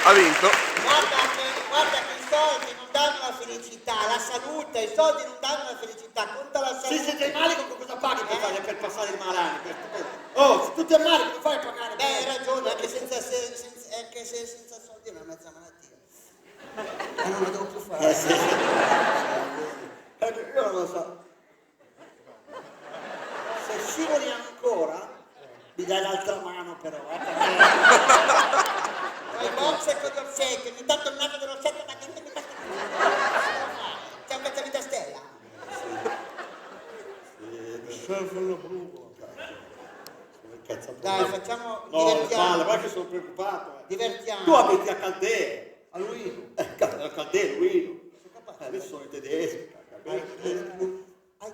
ha vinto. Guarda che i soldi non danno la felicità, la salute, i soldi non danno la felicità, conta la salute. Se sei male, cosa paghi per passare il malanno? Oh, se tu ti ammali, come fai a pagare? Beh, hai ragione, anche senza soldi è una mezza malattia. E non la devo più fare. Sì. Io non lo so. Se scivoli ancora, mi dai l'altra mano però, Il box con gli orsetti, ogni tanto il naso dell'orsetto, ma che mi fa... C'è un cacciavite a stella. Mi serve la brugola. Dai, facciamo, No, divertiamo. vale, guarda che sono preoccupato. Divertiamo. Tu abiti a Caldee. A Luino. A Caldee, Luino. Sono capace. Adesso sono i tedeschi.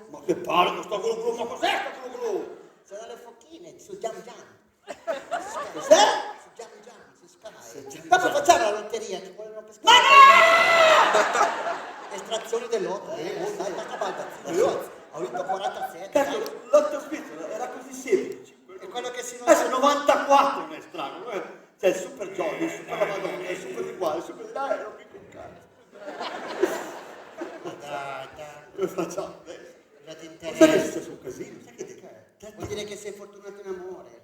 Ma che palle con sto glu, ma cos'è sto glu? Sono le focchine su Jam Jam. Cos'è? Su Jam Jam, su Sky. Dopo facciamo la lotteria, ci vogliono pescare. Ma no! Estrazioni dell'otto. Dai, basta baldazzino. Ho vinto 47. Cazzo, l'otto svizzero era così semplice. È quello che si Adesso 94 non è strano. C'è il super Johnny, il super la Madonna, il super di qua, il super di là e non mi cazzo. Dai. Come facciamo? Non ti Sai che è interessa. successo un casino? Sai che Vuol dire che sei fortunato in amore.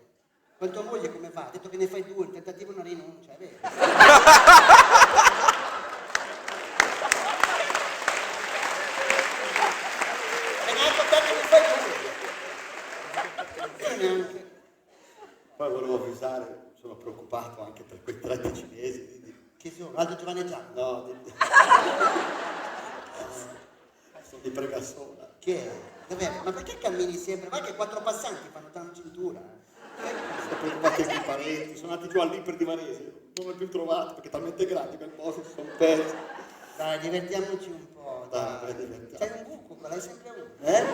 Con tua moglie come va? Ha detto che ne fai due, il tentativo è una rinuncia, è vero? Renato, te che ne fai due? Io neanche. Poi volevo avvisare, sono preoccupato anche per quei 13 mesi. Chi sono? Aldo Giovanni Gianni? No, sono di Pregassola. Che è? Dov'è? Ma perché cammini sempre? Vai che 4 passanti fanno tanto cintura. Sono preoccupati anche i parenti, sono andati giù all'Iper di Varese, non l'ho più trovato perché è talmente grande quel posto, si sono persi. Dai, divertiamoci un po', dai. Dai, divertiamo. C'hai un buco, l'hai sempre avuto. Eh?